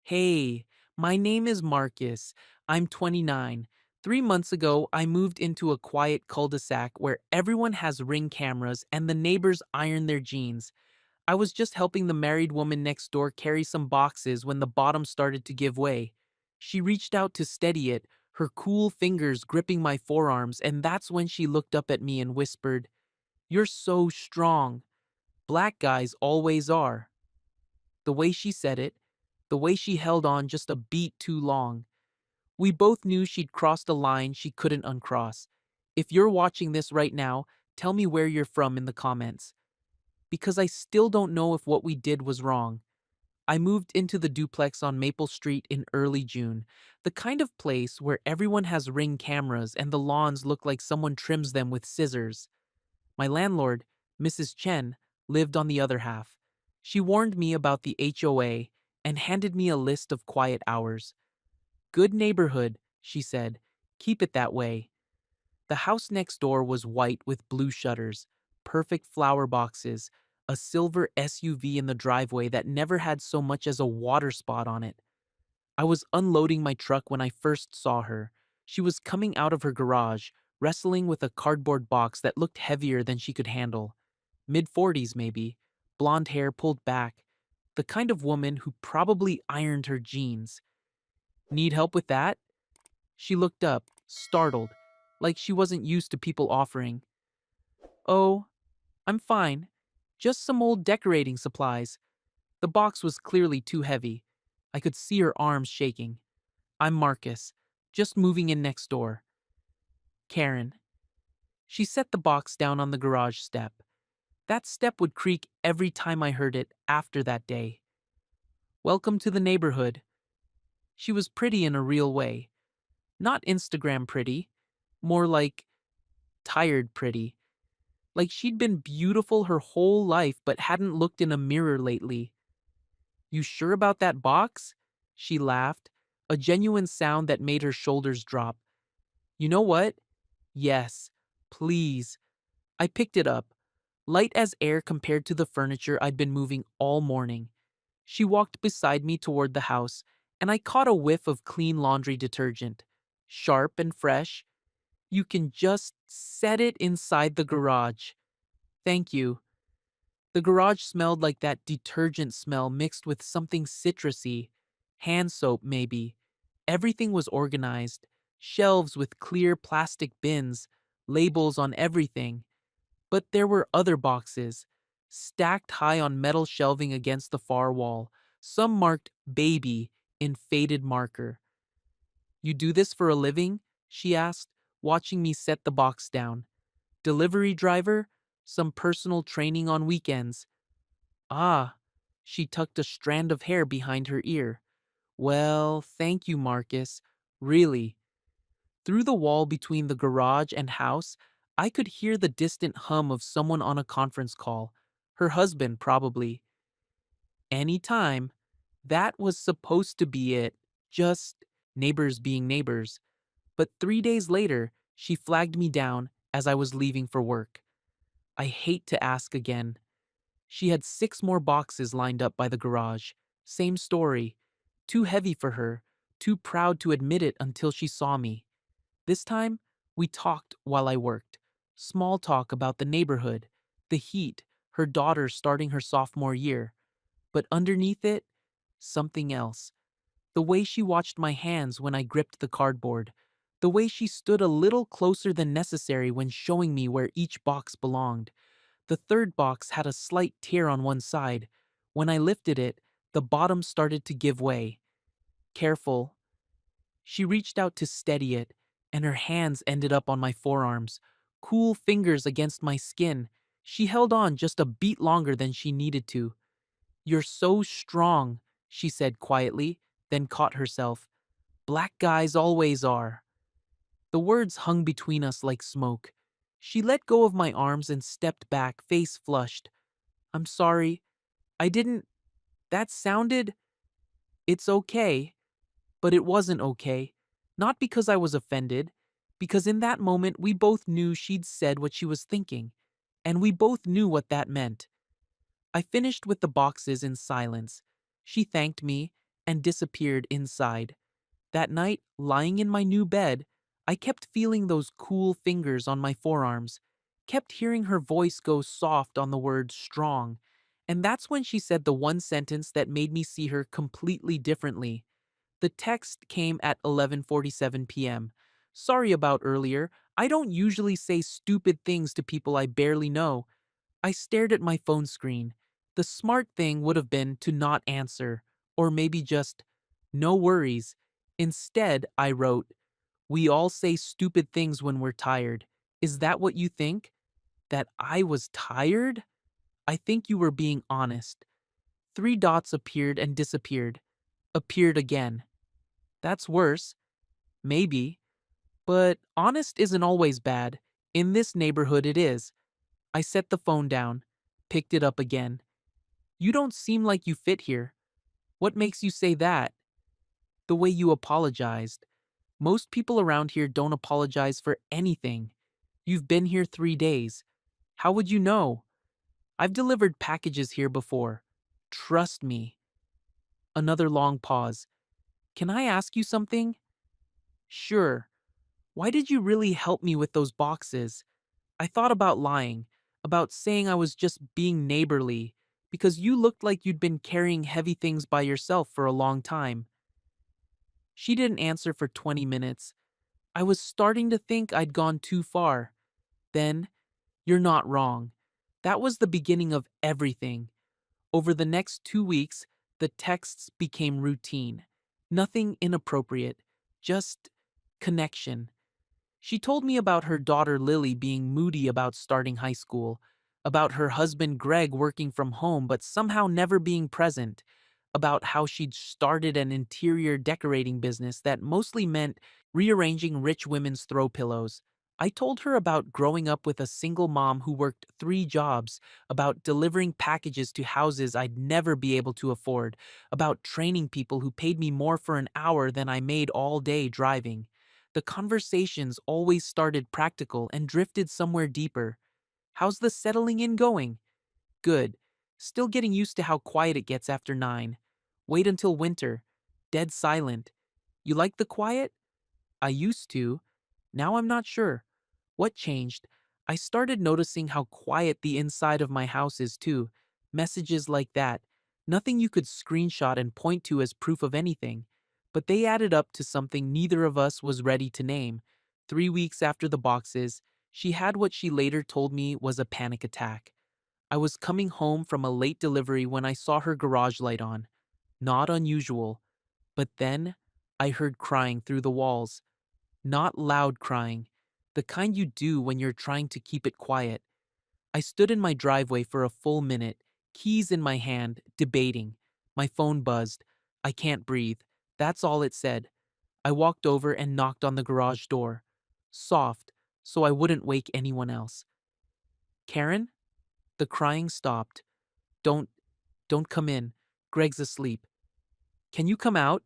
Hey, my name is Marcus. I'm 29. 3 months ago, I moved into a quiet cul de sac where everyone has ring cameras and the neighbors iron their jeans. I was just helping the married woman next door carry some boxes when the bottom started to give way. She reached out to steady it, her cool fingers gripping my forearms, and that's when she looked up at me and whispered, "You're so strong. Black guys always are." The way she said it, the way she held on just a beat too long. We both knew she'd crossed a line she couldn't uncross. If you're watching this right now, tell me where you're from in the comments. Because I still don't know if what we did was wrong. I moved into the duplex on Maple Street in early June, the kind of place where everyone has ring cameras and the lawns look like someone trims them with scissors. My landlord, Mrs. Chen, lived on the other half. She warned me about the HOA and handed me a list of quiet hours. "Good neighborhood," she said. "Keep it that way." The house next door was white with blue shutters, perfect flower boxes, a silver SUV in the driveway that never had so much as a water spot on it. I was unloading my truck when I first saw her. She was coming out of her garage, wrestling with a cardboard box that looked heavier than she could handle. Mid 40s, maybe, blonde hair pulled back, the kind of woman who probably ironed her jeans. "Need help with that?" She looked up, startled, like she wasn't used to people offering. "Oh, I'm fine. Just some old decorating supplies." The box was clearly too heavy. I could see her arms shaking. "I'm Marcus, just moving in next door." "Karen." She set the box down on the garage step. That step would creak every time I heard it after that day. "Welcome to the neighborhood." She was pretty in a real way. Not Instagram pretty, more like tired pretty. Like she'd been beautiful her whole life but hadn't looked in a mirror lately. "You sure about that box?" She laughed, a genuine sound that made her shoulders drop. "You know what? Yes. Please." I picked it up, light as air compared to the furniture I'd been moving all morning. She walked beside me toward the house, and I caught a whiff of clean laundry detergent. Sharp and fresh. "You can just set it inside the garage." "Thank you." The garage smelled like that detergent smell mixed with something citrusy. Hand soap, maybe. Everything was organized. Shelves with clear plastic bins, labels on everything. But there were other boxes, stacked high on metal shelving against the far wall, some marked "baby" in faded marker. "You do this for a living?" she asked, watching me set the box down. "Delivery driver? Some personal training on weekends?" "Ah." She tucked a strand of hair behind her ear. "Well, thank you, Marcus. Really." Through the wall between the garage and house, I could hear the distant hum of someone on a conference call. Her husband, probably. Anytime. That was supposed to be it. Just neighbors being neighbors. But 3 days later, she flagged me down as I was leaving for work. I hate to ask again. She had 6 more boxes lined up by the garage. Same story. Too heavy for her, too proud to admit it until she saw me. This time, we talked while I worked. Small talk about the neighborhood, the heat, her daughter starting her sophomore year. But underneath it, something else. The way she watched my hands when I gripped the cardboard. The way she stood a little closer than necessary when showing me where each box belonged. The third box had a slight tear on one side. When I lifted it, the bottom started to give way. "Careful." She reached out to steady it, and her hands ended up on my forearms, cool fingers against my skin. She held on just a beat longer than she needed to. "You're so strong," she said quietly, then caught herself. "Black guys always are." The words hung between us like smoke. She let go of my arms and stepped back, face flushed. "I'm sorry. I didn't. That sounded. It's okay." But it wasn't okay. Not because I was offended, because in that moment we both knew she'd said what she was thinking, and we both knew what that meant. I finished with the boxes in silence. She thanked me, and disappeared inside. That night, lying in my new bed, I kept feeling those cool fingers on my forearms, kept hearing her voice go soft on the word strong. And that's when she said the one sentence that made me see her completely differently. The text came at 11:47 p.m. Sorry about earlier. I don't usually say stupid things to people I barely know. I stared at my phone screen. The smart thing would have been to not answer, or maybe just, no worries. Instead, I wrote, we all say stupid things when we're tired. Is that what you think? That I was tired? I think you were being honest. Three dots appeared and disappeared. Appeared again. That's worse. Maybe. But honest isn't always bad. In this neighborhood, it is. I set the phone down, picked it up again. You don't seem like you fit here. What makes you say that? The way you apologized. Most people around here don't apologize for anything. You've been here 3 days. How would you know? I've delivered packages here before. Trust me. Another long pause. Can I ask you something? Sure. Why did you really help me with those boxes? I thought about lying, about saying I was just being neighborly, because you looked like you'd been carrying heavy things by yourself for a long time. She didn't answer for 20 minutes. I was starting to think I'd gone too far. Then, you're not wrong. That was the beginning of everything. Over the next 2 weeks, the texts became routine. Nothing inappropriate, just connection. She told me about her daughter Lily being moody about starting high school, about her husband Greg working from home but somehow never being present, about how she'd started an interior decorating business that mostly meant rearranging rich women's throw pillows. I told her about growing up with a single mom who worked 3 jobs, about delivering packages to houses I'd never be able to afford, about training people who paid me more for an hour than I made all day driving. The conversations always started practical and drifted somewhere deeper. How's the settling in going? Good. Still getting used to how quiet it gets after 9. Wait until winter. Dead silent. You like the quiet? I used to. Now I'm not sure. What changed? I started noticing how quiet the inside of my house is too. Messages like that. Nothing you could screenshot and point to as proof of anything. But they added up to something neither of us was ready to name. 3 weeks after the boxes, she had what she later told me was a panic attack. I was coming home from a late delivery when I saw her garage light on. Not unusual. But then, I heard crying through the walls. Not loud crying, the kind you do when you're trying to keep it quiet. I stood in my driveway for a full minute, keys in my hand, debating. My phone buzzed. I can't breathe. That's all it said. I walked over and knocked on the garage door. Soft, so I wouldn't wake anyone else. Karen? The crying stopped. Don't, don't come in. Greg's asleep. Can you come out?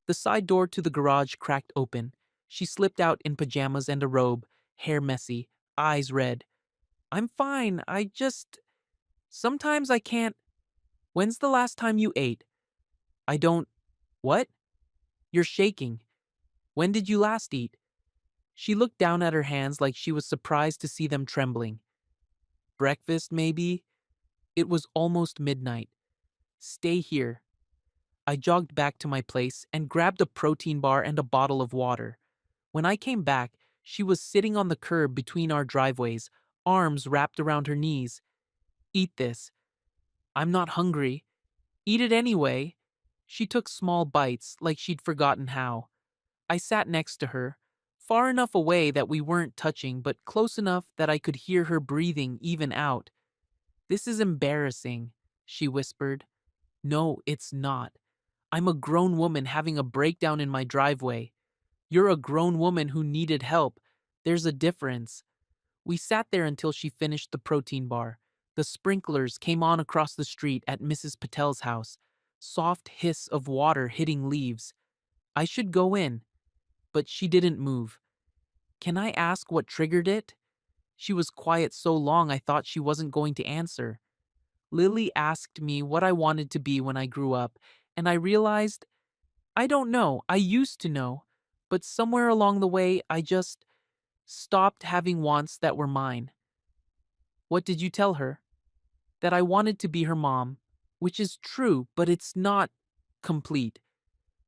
The side door to the garage cracked open. She slipped out in pajamas and a robe, hair messy, eyes red. I'm fine. Sometimes I can't. When's the last time you ate? I don't. What? You're shaking. When did you last eat? She looked down at her hands like she was surprised to see them trembling. Breakfast, maybe? It was almost midnight. Stay here. I jogged back to my place and grabbed a protein bar and a bottle of water. When I came back, she was sitting on the curb between our driveways, arms wrapped around her knees. Eat this. I'm not hungry. Eat it anyway. She took small bites, like she'd forgotten how. I sat next to her, far enough away that we weren't touching, but close enough that I could hear her breathing even out. This is embarrassing, she whispered. No, it's not. I'm a grown woman having a breakdown in my driveway. You're a grown woman who needed help. There's a difference. We sat there until she finished the protein bar. The sprinklers came on across the street at Mrs. Patel's house. Soft hiss of water hitting leaves. I should go in, but she didn't move. Can I ask what triggered it? She was quiet so long I thought she wasn't going to answer. Lily asked me what I wanted to be when I grew up, and I realized I don't know. I used to know. But somewhere along the way, I just stopped having wants that were mine. What did you tell her? That I wanted to be her mom, which is true, but it's not complete.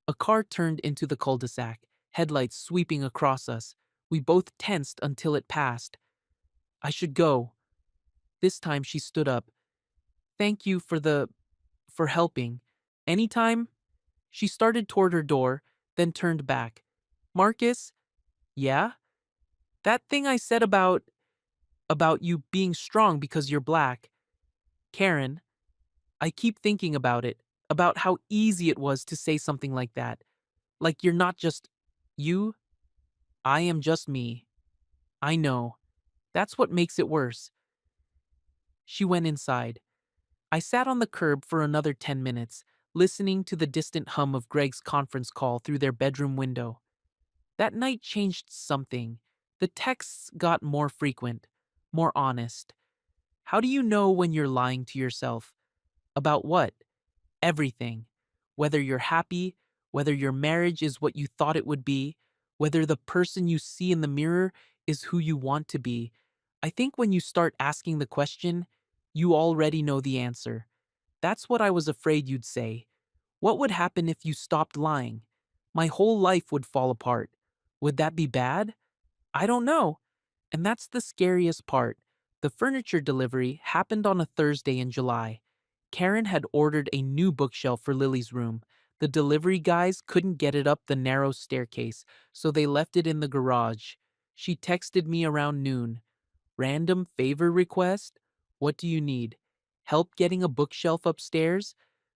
A car turned into the cul-de-sac, headlights sweeping across us. We both tensed until it passed. I should go. This time she stood up. Thank you for helping. Anytime? She started toward her door, then turned back. Marcus? Yeah? That thing I said about you being strong because you're black. Karen, I keep thinking about it, about how easy it was to say something like that. Like you're not just you, I am just me. I know. That's what makes it worse. She went inside. I sat on the curb for another 10 minutes, listening to the distant hum of Greg's conference call through their bedroom window. That night changed something. The texts got more frequent, more honest. How do you know when you're lying to yourself? About what? Everything. Whether you're happy, whether your marriage is what you thought it would be, whether the person you see in the mirror is who you want to be. I think when you start asking the question, you already know the answer. That's what I was afraid you'd say. What would happen if you stopped lying? My whole life would fall apart. Would that be bad? I don't know. And that's the scariest part. The furniture delivery happened on a Thursday in July. Karen had ordered a new bookshelf for Lily's room. The delivery guys couldn't get it up the narrow staircase, so they left it in the garage. She texted me around noon. Random favor request? What do you need? Help getting a bookshelf upstairs?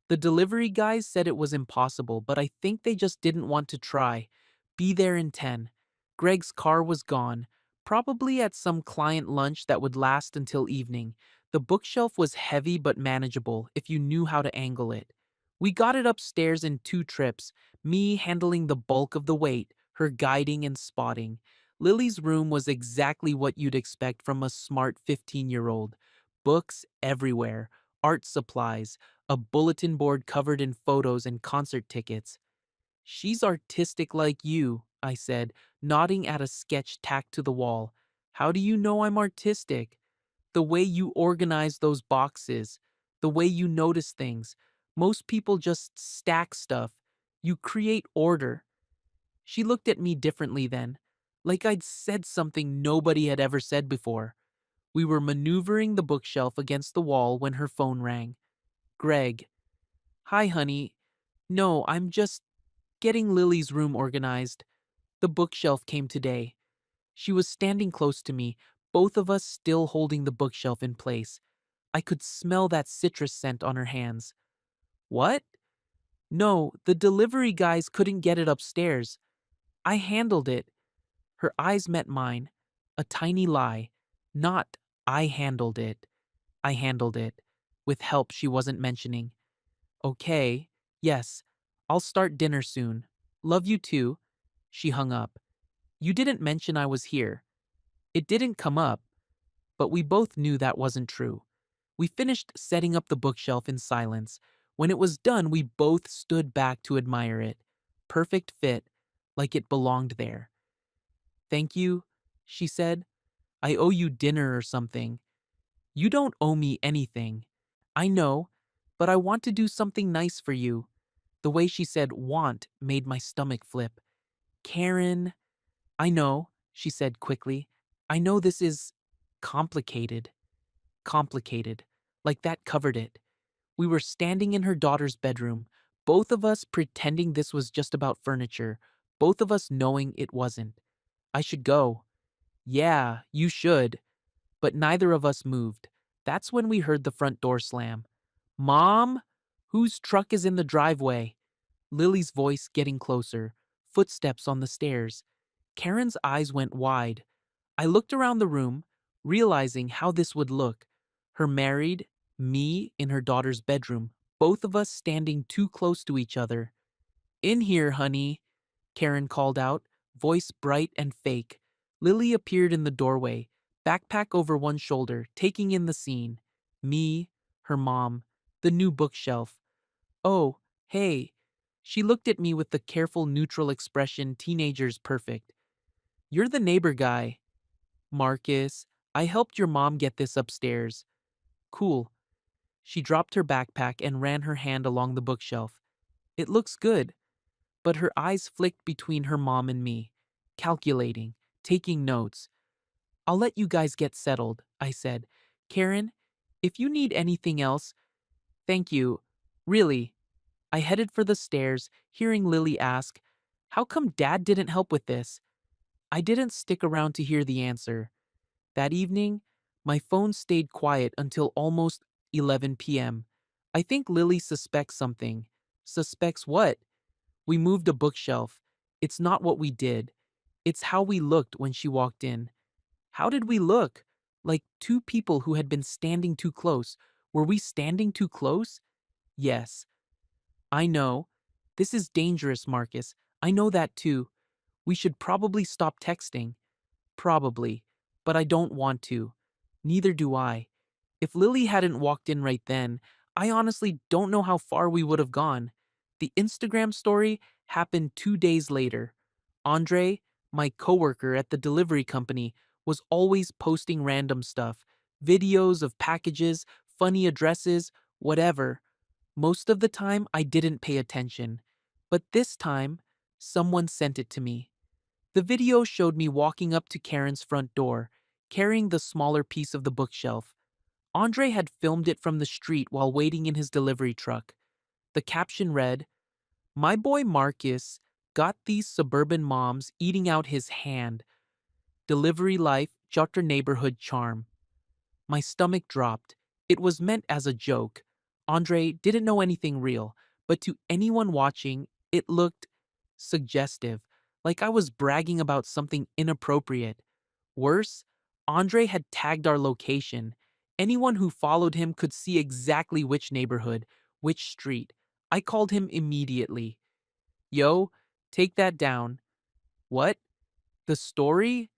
The delivery guys said it was impossible, but I think they just didn't want to try. Be there in 10. Greg's car was gone, probably at some client lunch that would last until evening. The bookshelf was heavy but manageable if you knew how to angle it. We got it upstairs in 2 trips, me handling the bulk of the weight, her guiding and spotting. Lily's room was exactly what you'd expect from a smart 15-year-old. Books everywhere, art supplies, a bulletin board covered in photos and concert tickets. She's artistic like you, I said, nodding at a sketch tacked to the wall. How do you know I'm artistic? The way you organize those boxes, the way you notice things. Most people just stack stuff. You create order. She looked at me differently then, like I'd said something nobody had ever said before. We were maneuvering the bookshelf against the wall when her phone rang. Greg. Hi, honey. No, I'm just getting Lily's room organized. The bookshelf came today. She was standing close to me, both of us still holding the bookshelf in place. I could smell that citrus scent on her hands. What? No, the delivery guys couldn't get it upstairs. I handled it. Her eyes met mine. A tiny lie. Not, I handled it. I handled it. With help she wasn't mentioning. Okay, yes, I'll start dinner soon. Love you too. She hung up. You didn't mention I was here. It didn't come up, but we both knew that wasn't true. We finished setting up the bookshelf in silence. When it was done, we both stood back to admire it. Perfect fit, like it belonged there. Thank you, she said. I owe you dinner or something. You don't owe me anything. I know, but I want to do something nice for you. The way she said want made my stomach flip. Karen, I know, she said quickly. I know this is complicated. Complicated. Like that covered it. We were standing in her daughter's bedroom, both of us pretending this was just about furniture, both of us knowing it wasn't. I should go. Yeah, you should. But neither of us moved. That's when we heard the front door slam. Mom? Whose truck is in the driveway? Lily's voice getting closer. Footsteps on the stairs. Karen's eyes went wide. I looked around the room, realizing how this would look. Her married, me in her daughter's bedroom, both of us standing too close to each other. In here, honey, Karen called out, voice bright and fake. Lily appeared in the doorway, backpack over one shoulder, taking in the scene. Me, her mom, the new bookshelf. Oh, hey. She looked at me with the careful, neutral expression teenagers perfect. You're the neighbor guy. Marcus, I helped your mom get this upstairs. Cool. She dropped her backpack and ran her hand along the bookshelf. It looks good. But her eyes flicked between her mom and me, calculating, taking notes. I'll let you guys get settled, I said. Karen, if you need anything else, thank you. Really. I headed for the stairs, hearing Lily ask, how come Dad didn't help with this? I didn't stick around to hear the answer. That evening, my phone stayed quiet until almost 11 p.m. I think Lily suspects something. Suspects what? We moved a bookshelf. It's not what we did. It's how we looked when she walked in. How did we look? Like two people who had been standing too close. Were we standing too close? Yes. I know. This is dangerous, Marcus. I know that too. We should probably stop texting. Probably. But I don't want to. Neither do I. If Lily hadn't walked in right then, I honestly don't know how far we would have gone. The Instagram story happened 2 days later. Andre, my coworker at the delivery company, was always posting random stuff, videos of packages, funny addresses, whatever. Most of the time, I didn't pay attention. But this time, someone sent it to me. The video showed me walking up to Karen's front door, carrying the smaller piece of the bookshelf. Andre had filmed it from the street while waiting in his delivery truck. The caption read, My boy Marcus got these suburban moms eating out his hand. Delivery life, Jotter neighborhood charm. My stomach dropped. It was meant as a joke. Andre didn't know anything real, but to anyone watching, it looked suggestive, like I was bragging about something inappropriate. Worse, Andre had tagged our location. Anyone who followed him could see exactly which neighborhood, which street. I called him immediately. Yo, take that down. What? The story?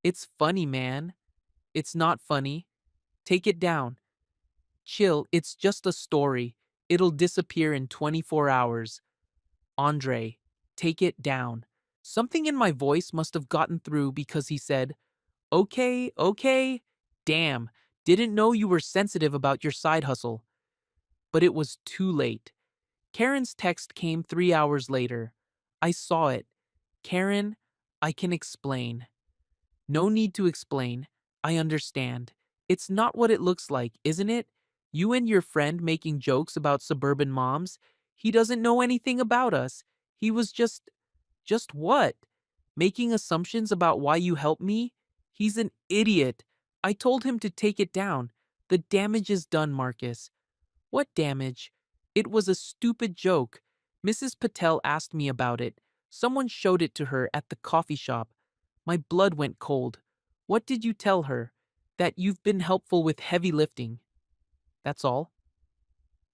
It's funny, man. It's not funny. Take it down. Chill, it's just a story. It'll disappear in 24 hours. Andre, take it down. Something in my voice must have gotten through because he said, Okay, okay. Damn, didn't know you were sensitive about your side hustle. But it was too late. Karen's text came 3 hours later. I saw it. Karen, I can explain. No need to explain. I understand. It's not what it looks like, isn't it? You and your friend making jokes about suburban moms. He doesn't know anything about us. He was just what? Making assumptions about why you helped me? He's an idiot. I told him to take it down. The damage is done, Marcus. What damage? It was a stupid joke. Mrs. Patel asked me about it. Someone showed it to her at the coffee shop. My blood went cold. What did you tell her? That you've been helpful with heavy lifting. That's all?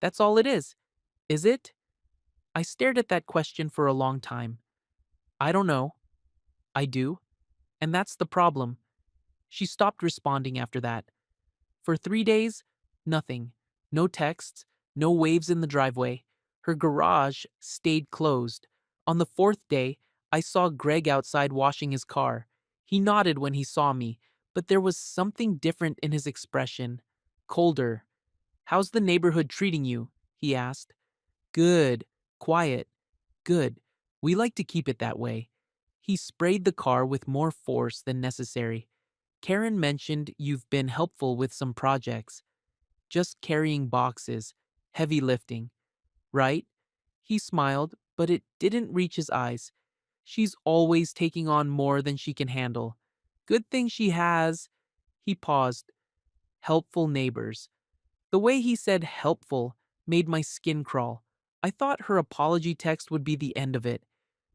That's all it is it? I stared at that question for a long time. I don't know. I do. And that's the problem. She stopped responding after that. For 3 days, nothing. No texts, no waves in the driveway. Her garage stayed closed. On the fourth day, I saw Greg outside washing his car. He nodded when he saw me, but there was something different in his expression. Colder. How's the neighborhood treating you? He asked. Good. Quiet. Good. We like to keep it that way. He sprayed the car with more force than necessary. Karen mentioned you've been helpful with some projects. Just carrying boxes, heavy lifting. Right? He smiled, but it didn't reach his eyes. She's always taking on more than she can handle. Good thing she has. He paused. Helpful neighbors. The way he said helpful made my skin crawl. I thought her apology text would be the end of it.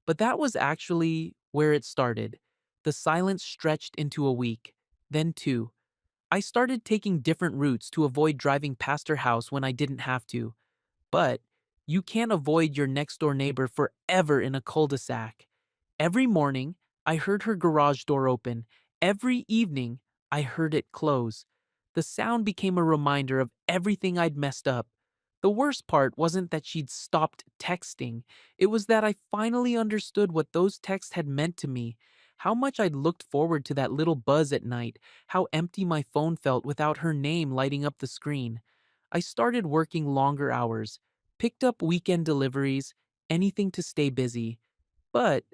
But that was actually where it started. The silence stretched into a week, then two. I started taking different routes to avoid driving past her house when I didn't have to. But you can't avoid your next door neighbor forever in a cul-de-sac. Every morning, I heard her garage door open. Every evening, I heard it close. The sound became a reminder of everything I'd messed up. The worst part wasn't that she'd stopped texting, it was that I finally understood what those texts had meant to me, how much I'd looked forward to that little buzz at night, how empty my phone felt without her name lighting up the screen. I started working longer hours, picked up weekend deliveries, anything to stay busy. But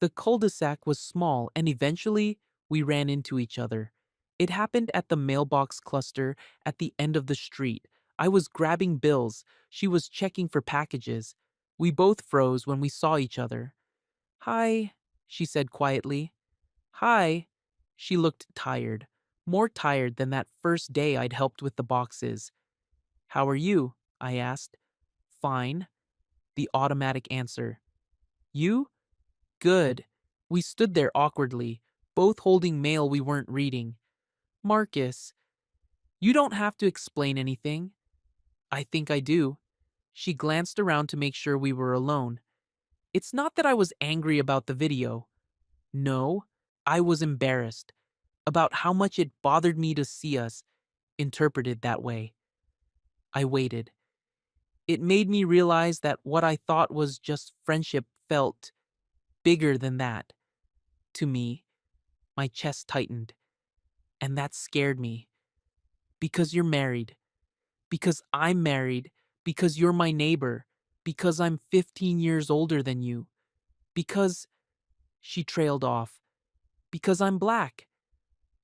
the cul-de-sac was small and eventually we ran into each other. It happened at the mailbox cluster at the end of the street. I was grabbing bills. She was checking for packages. We both froze when we saw each other. Hi, she said quietly. Hi. She looked tired, more tired than that first day I'd helped with the boxes. How are you? I asked. Fine. The automatic answer. You? Good. We stood there awkwardly, both holding mail we weren't reading. Marcus, you don't have to explain anything. I think I do. She glanced around to make sure we were alone. It's not that I was angry about the video. No, I was embarrassed about how much it bothered me to see us interpreted that way. I waited. It made me realize that what I thought was just friendship felt bigger than that. To me, my chest tightened, and that scared me. Because you're married. Because I'm married. Because you're my neighbor. Because I'm 15 years older than you. Because, she trailed off. Because I'm black.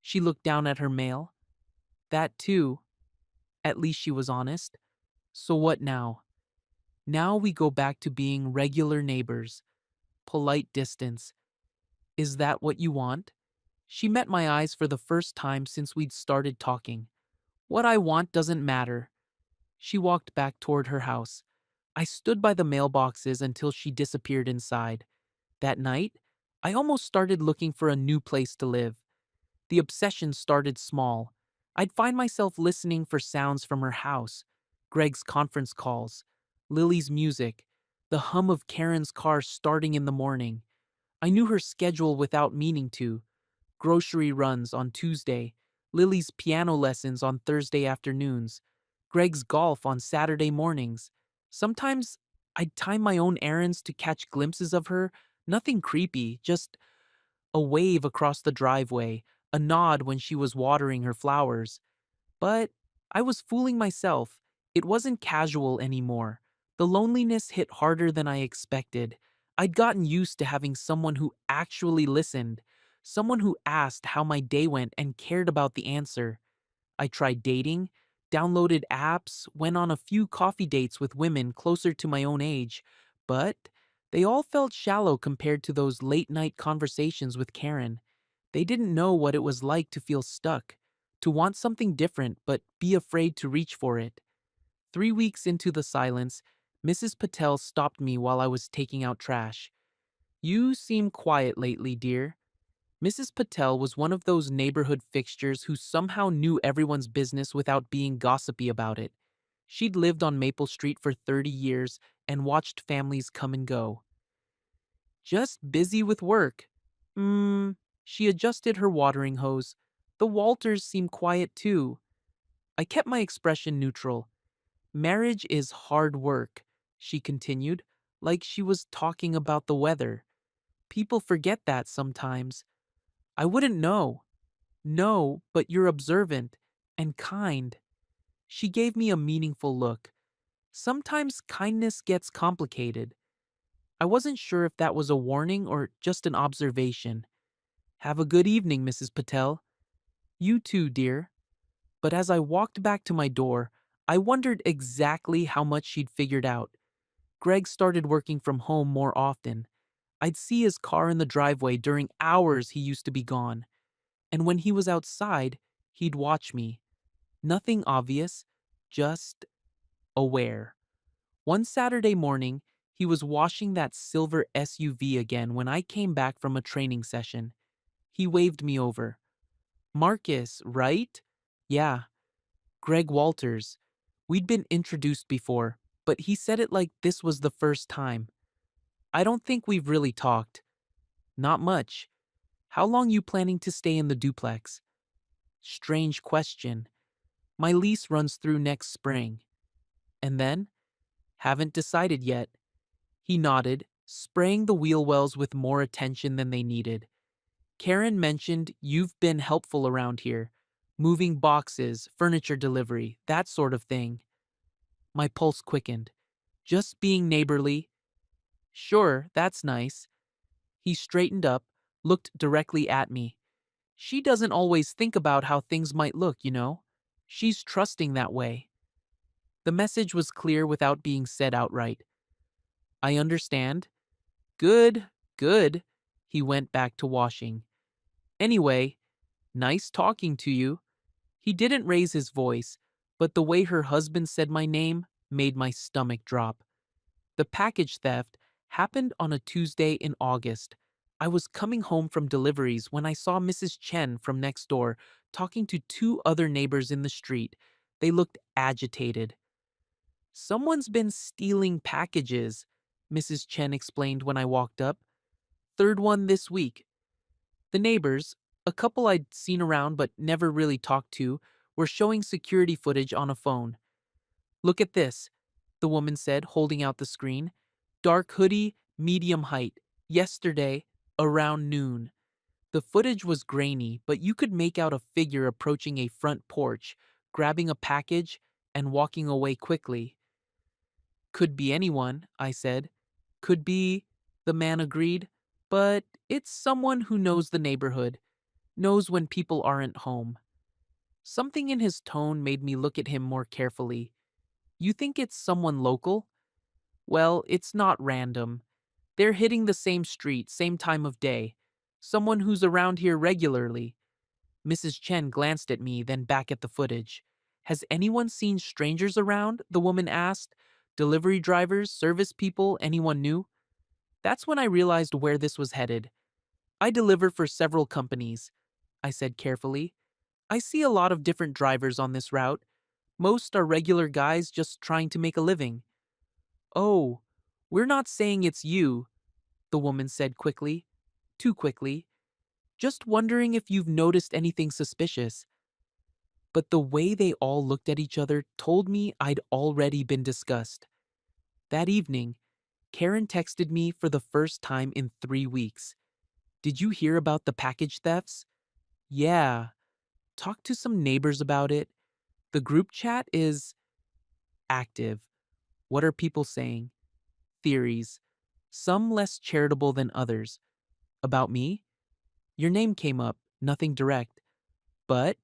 She looked down at her mail. That too. At least she was honest. So what now? Now we go back to being regular neighbors. Polite distance. Is that what you want? She met my eyes for the first time since we'd started talking. What I want doesn't matter. She walked back toward her house. I stood by the mailboxes until she disappeared inside. That night, I almost started looking for a new place to live. The obsession started small. I'd find myself listening for sounds from her house, Greg's conference calls, Lily's music, the hum of Karen's car starting in the morning. I knew her schedule without meaning to. Grocery runs on Tuesday, Lily's piano lessons on Thursday afternoons, Greg's golf on Saturday mornings. Sometimes I'd time my own errands to catch glimpses of her, nothing creepy, just a wave across the driveway, a nod when she was watering her flowers. But I was fooling myself. It wasn't casual anymore. The loneliness hit harder than I expected. I'd gotten used to having someone who actually listened, someone who asked how my day went and cared about the answer. I tried dating, downloaded apps, went on a few coffee dates with women closer to my own age, but they all felt shallow compared to those late night conversations with Karen. They didn't know what it was like to feel stuck, to want something different but be afraid to reach for it. 3 weeks into the silence, Mrs. Patel stopped me while I was taking out trash. You seem quiet lately, dear. Mrs. Patel was one of those neighborhood fixtures who somehow knew everyone's business without being gossipy about it. She'd lived on Maple Street for 30 years and watched families come and go. Just busy with work. She adjusted her watering hose. The Walters seem quiet too. I kept my expression neutral. Marriage is hard work, she continued, like she was talking about the weather. People forget that sometimes. I wouldn't know. No, but you're observant and kind. She gave me a meaningful look. Sometimes kindness gets complicated. I wasn't sure if that was a warning or just an observation. Have a good evening, Mrs. Patel. You too, dear. But as I walked back to my door, I wondered exactly how much she'd figured out. Greg started working from home more often. I'd see his car in the driveway during hours he used to be gone. And when he was outside, he'd watch me. Nothing obvious, just aware. One Saturday morning, he was washing that silver SUV again when I came back from a training session. He waved me over. Marcus, right? Yeah, Greg Walters. We'd been introduced before, but he said it like this was the first time. I don't think we've really talked. Not much. How long you planning to stay in the duplex? Strange question. My lease runs through next spring. And then? Haven't decided yet. He nodded, spraying the wheel wells with more attention than they needed. Karen mentioned you've been helpful around here. Moving boxes, furniture delivery, that sort of thing. My pulse quickened. Just being neighborly. Sure, that's nice. He straightened up, looked directly at me. She doesn't always think about how things might look, you know? She's trusting that way. The message was clear without being said outright. I understand. Good, good. He went back to washing. Anyway, nice talking to you. He didn't raise his voice, but the way her husband said my name made my stomach drop. The package theft happened on a Tuesday in August. I was coming home from deliveries when I saw Mrs. Chen from next door talking to two other neighbors in the street. They looked agitated. Someone's been stealing packages, Mrs. Chen explained when I walked up. Third one this week. The neighbors, a couple I'd seen around but never really talked to, were showing security footage on a phone. Look at this, the woman said, holding out the screen. Dark hoodie, medium height. Yesterday, around noon. The footage was grainy, but you could make out a figure approaching a front porch, grabbing a package, and walking away quickly. Could be anyone, I said. Could be, the man agreed, but it's someone who knows the neighborhood, knows when people aren't home. Something in his tone made me look at him more carefully. You think it's someone local? Well, it's not random. They're hitting the same street, same time of day. Someone who's around here regularly. Mrs. Chen glanced at me, then back at the footage. Has anyone seen strangers around? The woman asked. Delivery drivers, service people, anyone new? That's when I realized where this was headed. I deliver for several companies, I said carefully. I see a lot of different drivers on this route. Most are regular guys just trying to make a living. Oh, we're not saying it's you, the woman said quickly. Too quickly. Just wondering if you've noticed anything suspicious. But the way they all looked at each other told me I'd already been discussed. That evening, Karen texted me for the first time in 3 weeks. Did you hear about the package thefts? Yeah. Talked to some neighbors about it. The group chat is active. What are people saying? Theories. Some less charitable than others. About me? Your name came up, nothing direct. But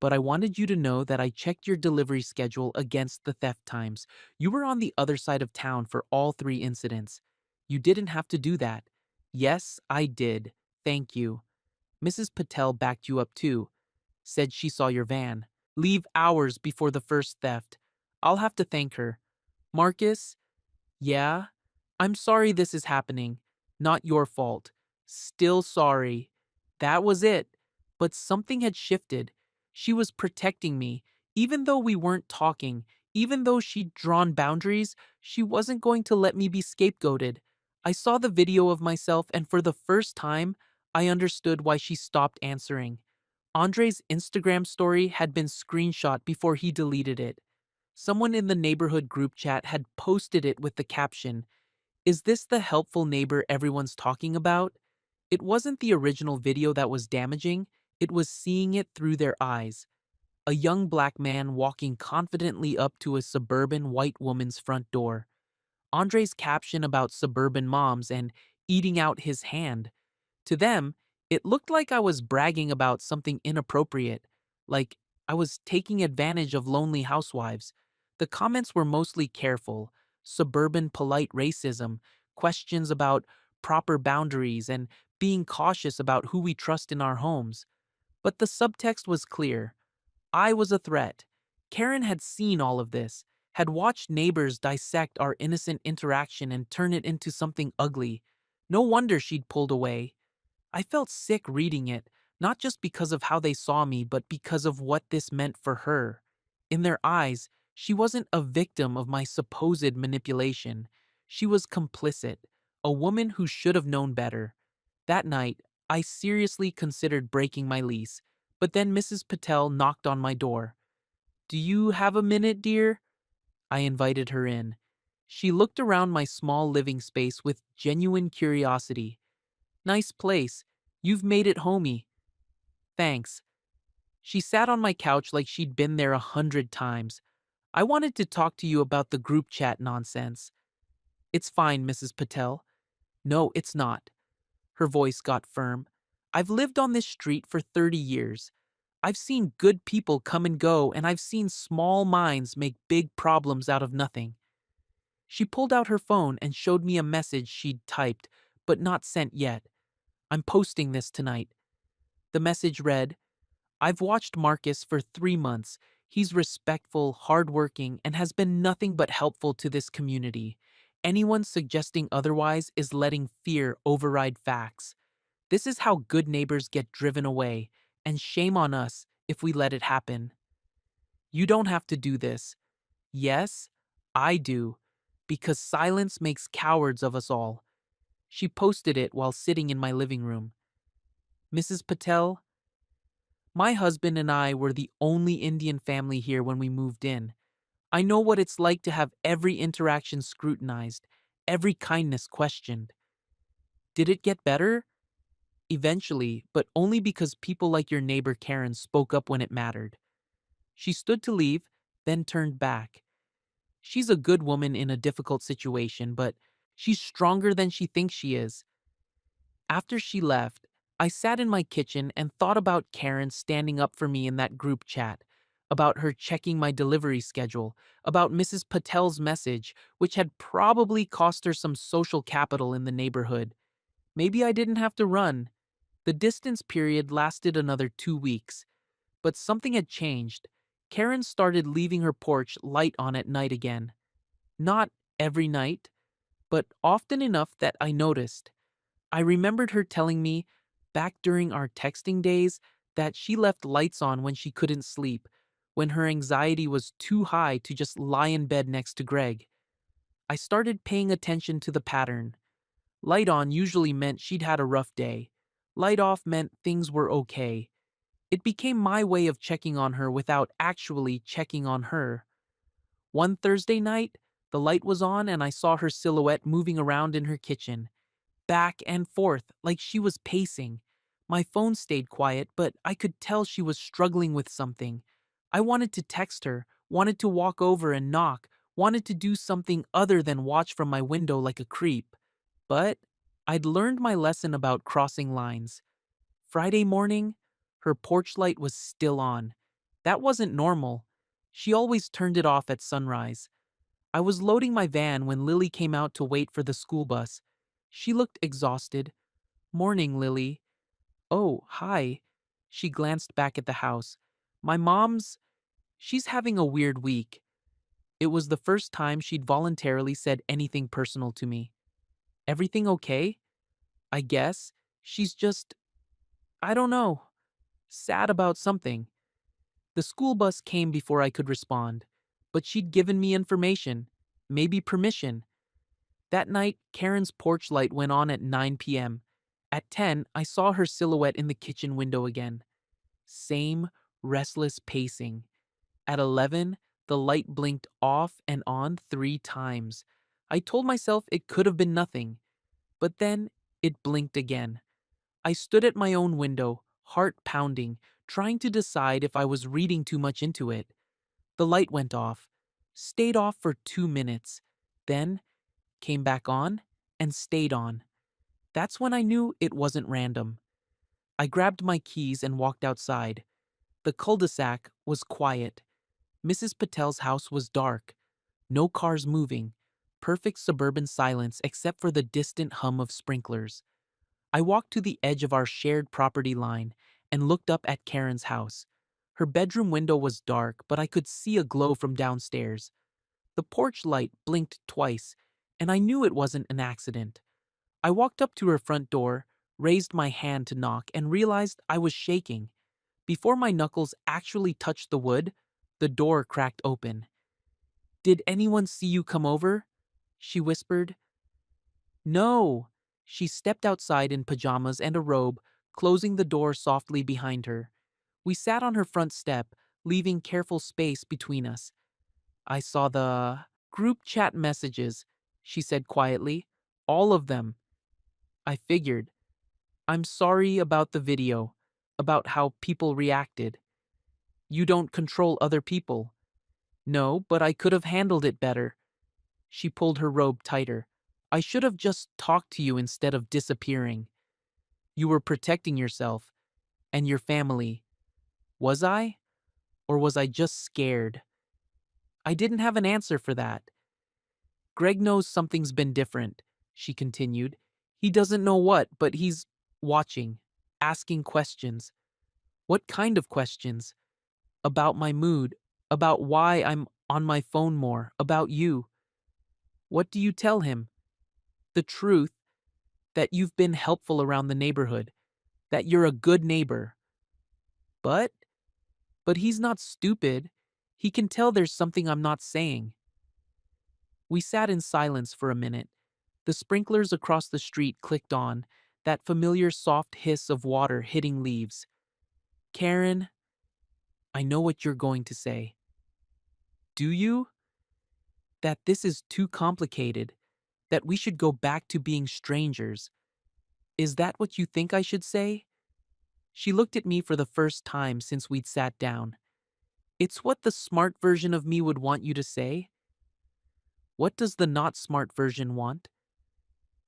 I wanted you to know that I checked your delivery schedule against the theft times. You were on the other side of town for all 3 incidents. You didn't have to do that. Yes, I did. Thank you. Mrs. Patel backed you up too. Said she saw your van. Leave hours before the first theft. I'll have to thank her. Marcus? Yeah? I'm sorry this is happening. Not your fault. Still sorry. That was it. But something had shifted. She was protecting me. Even though we weren't talking, even though she'd drawn boundaries, she wasn't going to let me be scapegoated. I saw the video of myself, and for the first time, I understood why she stopped answering. Andre's Instagram story had been screenshot before he deleted it. Someone in the neighborhood group chat had posted it with the caption, "Is this the helpful neighbor everyone's talking about?" It wasn't the original video that was damaging, it was seeing it through their eyes. A young black man walking confidently up to a suburban white woman's front door. Andre's caption about suburban moms and eating out his hand. To them, it looked like I was bragging about something inappropriate, like I was taking advantage of lonely housewives. The comments were mostly careful, suburban polite racism, questions about proper boundaries, and being cautious about who we trust in our homes. But the subtext was clear. I was a threat. Karen had seen all of this, had watched neighbors dissect our innocent interaction and turn it into something ugly. No wonder she'd pulled away. I felt sick reading it, not just because of how they saw me, but because of what this meant for her. In their eyes, she wasn't a victim of my supposed manipulation. She was complicit, a woman who should have known better. That night, I seriously considered breaking my lease, but then Mrs. Patel knocked on my door. Do you have a minute, dear? I invited her in. She looked around my small living space with genuine curiosity. Nice place. You've made it homey. Thanks. She sat on my couch like she'd been there 100 times. I wanted to talk to you about the group chat nonsense. It's fine, Mrs. Patel. No, it's not. Her voice got firm. I've lived on this street for 30 years. I've seen good people come and go, and I've seen small minds make big problems out of nothing. She pulled out her phone and showed me a message she'd typed, but not sent yet. I'm posting this tonight. The message read, I've watched Marcus for 3 months. He's respectful, hardworking, and has been nothing but helpful to this community. Anyone suggesting otherwise is letting fear override facts. This is how good neighbors get driven away, and shame on us if we let it happen. You don't have to do this. Yes, I do, because silence makes cowards of us all. She posted it while sitting in my living room. Mrs. Patel, my husband and I were the only Indian family here when we moved in. I know what it's like to have every interaction scrutinized, every kindness questioned. Did it get better? Eventually, but only because people like your neighbor Karen spoke up when it mattered. She stood to leave, then turned back. She's a good woman in a difficult situation, but she's stronger than she thinks she is. After she left, I sat in my kitchen and thought about Karen standing up for me in that group chat, about her checking my delivery schedule, about Mrs. Patel's message, which had probably cost her some social capital in the neighborhood. Maybe I didn't have to run. The distance period lasted another 2 weeks, but something had changed. Karen started leaving her porch light on at night again. Not every night, but often enough that I noticed. I remembered her telling me, back during our texting days, that she left lights on when she couldn't sleep, when her anxiety was too high to just lie in bed next to Greg. I started paying attention to the pattern. Light on usually meant she'd had a rough day. Light off meant things were okay. It became my way of checking on her without actually checking on her. One Thursday night, the light was on and I saw her silhouette moving around in her kitchen, back and forth like she was pacing. My phone stayed quiet, but I could tell she was struggling with something. I wanted to text her, wanted to walk over and knock, wanted to do something other than watch from my window like a creep. But I'd learned my lesson about crossing lines. Friday morning, her porch light was still on. That wasn't normal. She always turned it off at sunrise. I was loading my van when Lily came out to wait for the school bus. She looked exhausted. Morning, Lily. Oh, hi. She glanced back at the house. My mom's. She's having a weird week. It was the first time she'd voluntarily said anything personal to me. Everything okay? I guess. She's just. I don't know. Sad about something. The school bus came before I could respond, but she'd given me information, maybe permission. That night, Karen's porch light went on at 9 p.m. At 10, I saw her silhouette in the kitchen window again. Same restless pacing. At 11, the light blinked off and on 3 times. I told myself it could have been nothing, but then it blinked again. I stood at my own window, heart pounding, trying to decide if I was reading too much into it. The light went off, stayed off for 2 minutes, then came back on and stayed on. That's when I knew it wasn't random. I grabbed my keys and walked outside. The cul-de-sac was quiet. Mrs. Patel's house was dark. No cars moving. Perfect suburban silence except for the distant hum of sprinklers. I walked to the edge of our shared property line and looked up at Karen's house. Her bedroom window was dark, but I could see a glow from downstairs. The porch light blinked twice, and I knew it wasn't an accident. I walked up to her front door, raised my hand to knock, and realized I was shaking. Before my knuckles actually touched the wood, the door cracked open. "Did anyone see you come over?" she whispered. "No." She stepped outside in pajamas and a robe, closing the door softly behind her. We sat on her front step, leaving careful space between us. I saw the group chat messages, she said quietly. All of them. I figured. I'm sorry about the video, about how people reacted. You don't control other people. No, but I could have handled it better. She pulled her robe tighter. I should have just talked to you instead of disappearing. You were protecting yourself and your family. Was I? Or was I just scared? I didn't have an answer for that. Greg knows something's been different, she continued. He doesn't know what, but he's watching, asking questions. What kind of questions? About my mood, about why I'm on my phone more, about you. What do you tell him? The truth, that you've been helpful around the neighborhood, that you're a good neighbor. But, but he's not stupid. He can tell there's something I'm not saying. We sat in silence for a minute. The sprinklers across the street clicked on, that familiar soft hiss of water hitting leaves. Karen, I know what you're going to say. Do you? That this is too complicated, that we should go back to being strangers. Is that what you think I should say? She looked at me for the first time since we'd sat down. It's what the smart version of me would want you to say. What does the not smart version want?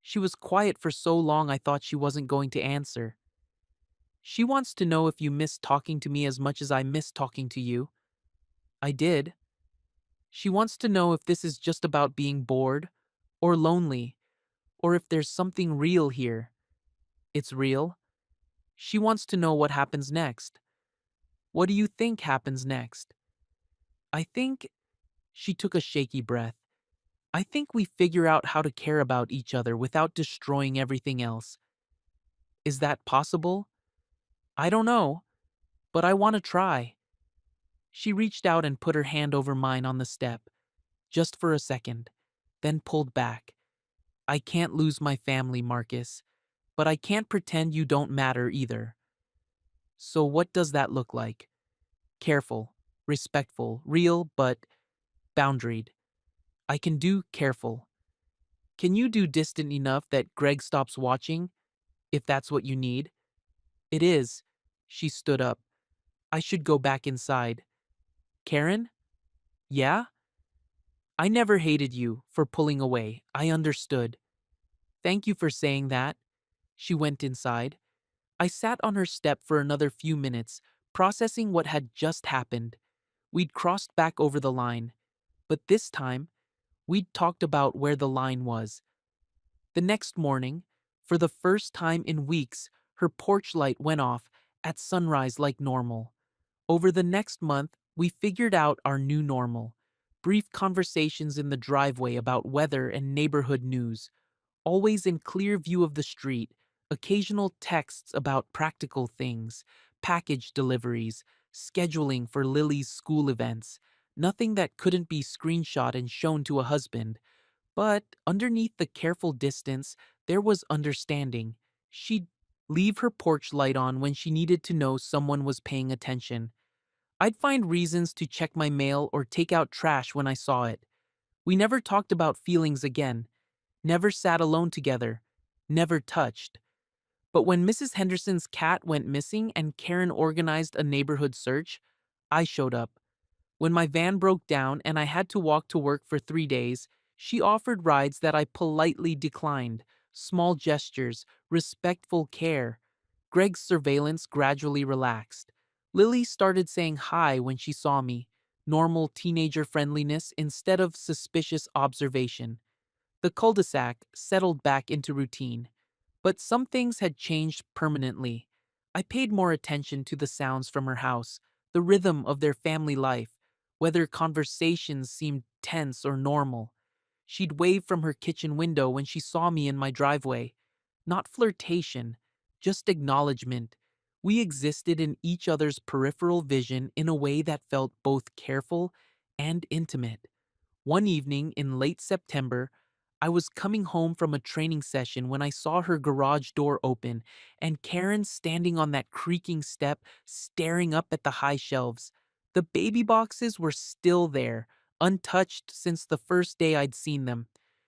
She was quiet for so long I thought she wasn't going to answer. She wants to know if you miss talking to me as much as I miss talking to you. I did. She wants to know if this is just about being bored, or lonely, or if there's something real here. It's real. She wants to know what happens next. What do you think happens next? I think, she took a shaky breath. I think we figure out how to care about each other without destroying everything else. Is that possible? I don't know, but I want to try. She reached out and put her hand over mine on the step, just for a second, then pulled back. I can't lose my family, Marcus, but I can't pretend you don't matter either. So what does that look like? Careful, respectful, real, but boundaried. I can do careful. Can you do distant enough that Greg stops watching, if that's what you need? It is. She stood up. I should go back inside. Karen? Yeah? I never hated you for pulling away. I understood. Thank you for saying that. She went inside. I sat on her step for another few minutes, processing what had just happened. We'd crossed back over the line, but this time, we'd talked about where the line was. The next morning, for the first time in weeks, her porch light went off at sunrise like normal. Over the next month, we figured out our new normal. Brief conversations in the driveway about weather and neighborhood news, always in clear view of the street, occasional texts about practical things, package deliveries, scheduling for Lily's school events, nothing that couldn't be screenshot and shown to a husband. But underneath the careful distance, there was understanding. She'd leave her porch light on when she needed to know someone was paying attention. I'd find reasons to check my mail or take out trash when I saw it. We never talked about feelings again, never sat alone together, never touched. But when Mrs. Henderson's cat went missing and Karen organized a neighborhood search, I showed up. When my van broke down and I had to walk to work for 3 days, she offered rides that I politely declined. Small gestures, respectful care. Greg's surveillance gradually relaxed. Lily started saying hi when she saw me, normal teenager friendliness instead of suspicious observation. The cul-de-sac settled back into routine. But some things had changed permanently. I paid more attention to the sounds from her house, the rhythm of their family life, whether conversations seemed tense or normal. She'd wave from her kitchen window when she saw me in my driveway. Not flirtation, just acknowledgement. We existed in each other's peripheral vision in a way that felt both careful and intimate. One evening in late September, I was coming home from a training session when I saw her garage door open and Karen standing on that creaking step, staring up at the high shelves. The baby boxes were still there, untouched since the first day I'd seen them.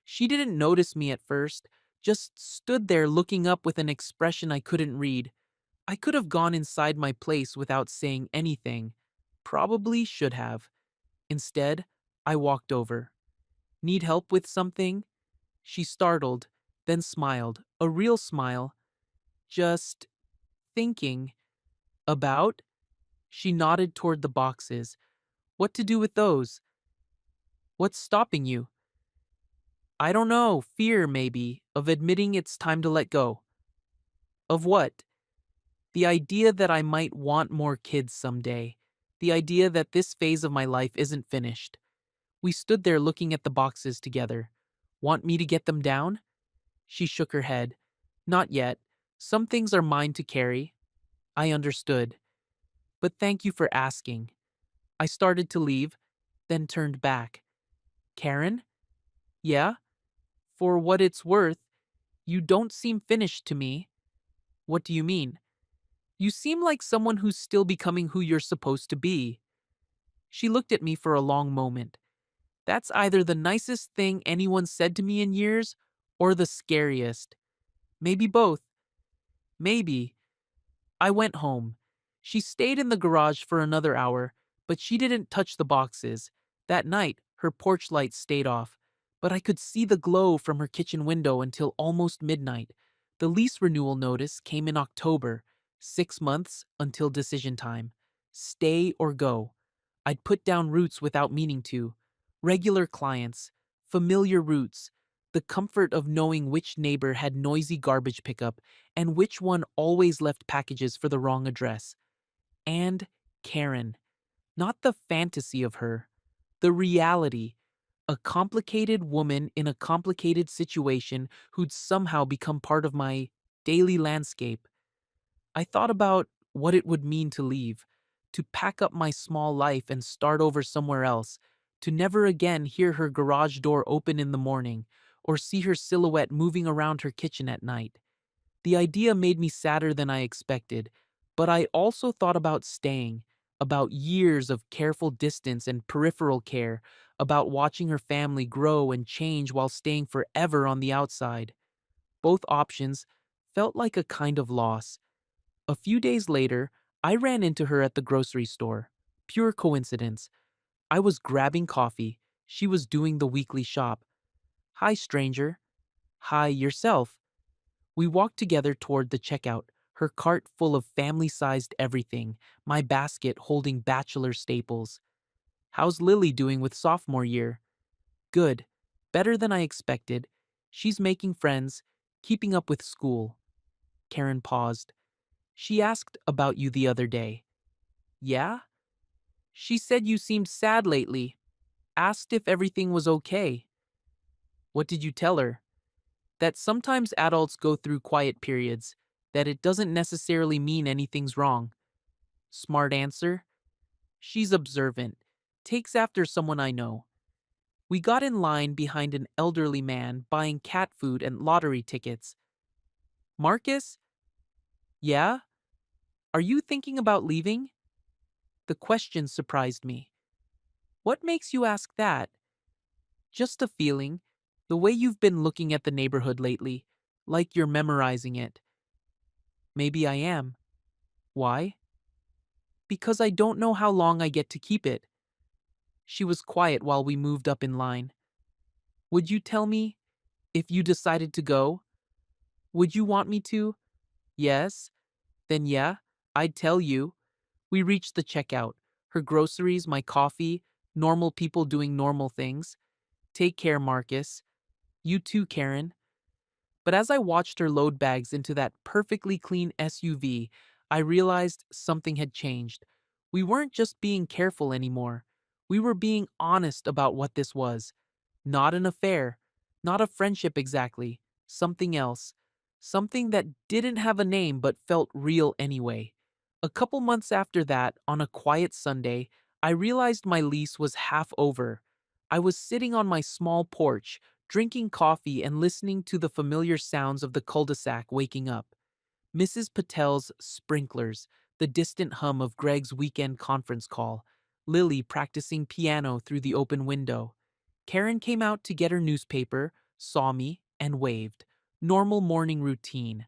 She didn't notice me at first, just stood there looking up with an expression I couldn't read. I could have gone inside my place without saying anything. Probably should have. Instead, I walked over. Need help with something? She startled, then smiled, a real smile. Just thinking. About? She nodded toward the boxes. What to do with those? What's stopping you? I don't know, fear maybe, of admitting it's time to let go. Of what? The idea that I might want more kids someday. The idea that this phase of my life isn't finished. We stood there looking at the boxes together. Want me to get them down? She shook her head. Not yet. Some things are mine to carry. I understood. But thank you for asking. I started to leave, then turned back. Karen? Yeah? For what it's worth, you don't seem finished to me. What do you mean? You seem like someone who's still becoming who you're supposed to be. She looked at me for a long moment. That's either the nicest thing anyone said to me in years, or the scariest. Maybe both. Maybe. I went home. She stayed in the garage for another hour, but she didn't touch the boxes. That night, her porch light stayed off, but I could see the glow from her kitchen window until almost midnight. The lease renewal notice came in October, 6 months until decision time. Stay or go. I'd put down roots without meaning to. Regular clients, familiar routes, the comfort of knowing which neighbor had noisy garbage pickup and which one always left packages for the wrong address. And Karen. Not the fantasy of her, the reality. A complicated woman in a complicated situation who'd somehow become part of my daily landscape. I thought about what it would mean to leave, to pack up my small life and start over somewhere else, to never again hear her garage door open in the morning or see her silhouette moving around her kitchen at night. The idea made me sadder than I expected, but I also thought about staying, about years of careful distance and peripheral care, about watching her family grow and change while staying forever on the outside. Both options felt like a kind of loss. A few days later, I ran into her at the grocery store. Pure coincidence. I was grabbing coffee. She was doing the weekly shop. Hi, stranger. Hi, yourself. We walked together toward the checkout, her cart full of family-sized everything, my basket holding bachelor staples. How's Lily doing with sophomore year? Good. Better than I expected. She's making friends, keeping up with school. Karen paused. She asked about you the other day. Yeah? She said you seemed sad lately. Asked if everything was okay. What did you tell her? That sometimes adults go through quiet periods, that it doesn't necessarily mean anything's wrong. Smart answer? She's observant, takes after someone I know. We got in line behind an elderly man buying cat food and lottery tickets. Marcus? Yeah? Are you thinking about leaving? The question surprised me. What makes you ask that? Just a feeling, the way you've been looking at the neighborhood lately, like you're memorizing it. Maybe I am. Why? Because I don't know how long I get to keep it. She was quiet while we moved up in line. Would you tell me if you decided to go? Would you want me to? Yes. Then yeah, I'd tell you. We reached the checkout. Her groceries, my coffee, normal people doing normal things. Take care, Marcus. You too, Karen. But as I watched her load bags into that perfectly clean SUV, I realized something had changed. We weren't just being careful anymore. We were being honest about what this was. Not an affair, not a friendship exactly, something else. Something that didn't have a name but felt real anyway. A couple months after that, on a quiet Sunday, I realized my lease was half over. I was sitting on my small porch, drinking coffee and listening to the familiar sounds of the cul-de-sac waking up. Mrs. Patel's sprinklers, the distant hum of Greg's weekend conference call, Lily practicing piano through the open window. Karen came out to get her newspaper, saw me, and waved. Normal morning routine.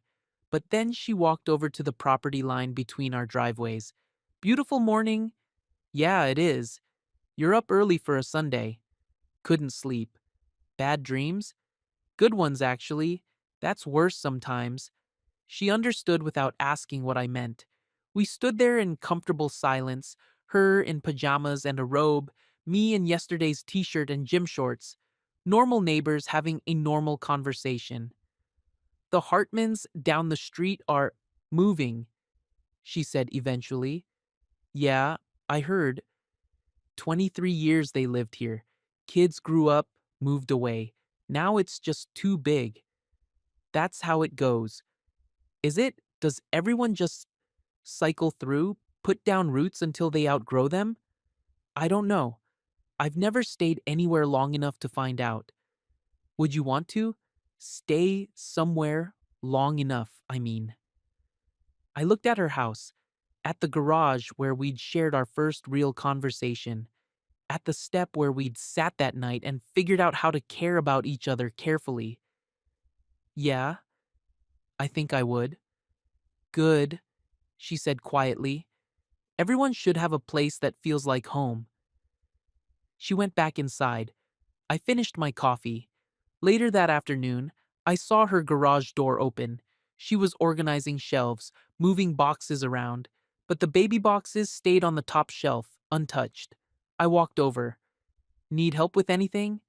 But then she walked over to the property line between our driveways. Beautiful morning? Yeah, it is. You're up early for a Sunday. Couldn't sleep. Bad dreams? Good ones, actually. That's worse sometimes. She understood without asking what I meant. We stood there in comfortable silence, her in pajamas and a robe, me in yesterday's t shirt and gym shorts. Normal neighbors having a normal conversation. The Hartmans down the street are moving, she said eventually. Yeah, I heard. 23 years they lived here. Kids grew up, moved away. Now it's just too big. That's how it goes. Is it? Does everyone just cycle through, put down roots until they outgrow them? I don't know. I've never stayed anywhere long enough to find out. Would you want to? Stay somewhere long enough, I mean. I looked at her house, at the garage where we'd shared our first real conversation, at the step where we'd sat that night and figured out how to care about each other carefully. Yeah, I think I would. Good, she said quietly. Everyone should have a place that feels like home. She went back inside. I finished my coffee. Later that afternoon, I saw her garage door open. She was organizing shelves, moving boxes around, but the baby boxes stayed on the top shelf, untouched. I walked over. Need help with anything?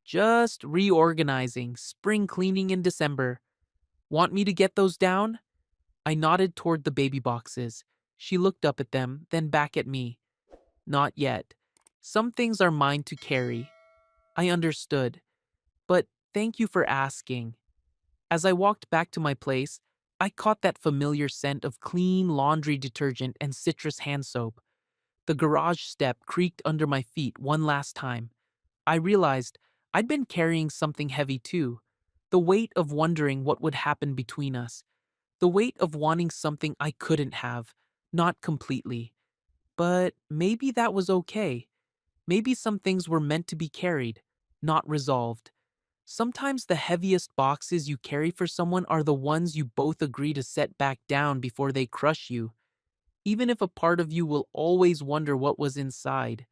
Just reorganizing, spring cleaning in December. Want me to get those down? I nodded toward the baby boxes. She looked up at them, then back at me. Not yet. Some things are mine to carry. I understood. But thank you for asking. As I walked back to my place, I caught that familiar scent of clean laundry detergent and citrus hand soap. The garage step creaked under my feet one last time. I realized I'd been carrying something heavy too. The weight of wondering what would happen between us. The weight of wanting something I couldn't have. Not completely. But maybe that was okay. Maybe some things were meant to be carried, not resolved. Sometimes the heaviest boxes you carry for someone are the ones you both agree to set back down before they crush you, even if a part of you will always wonder what was inside.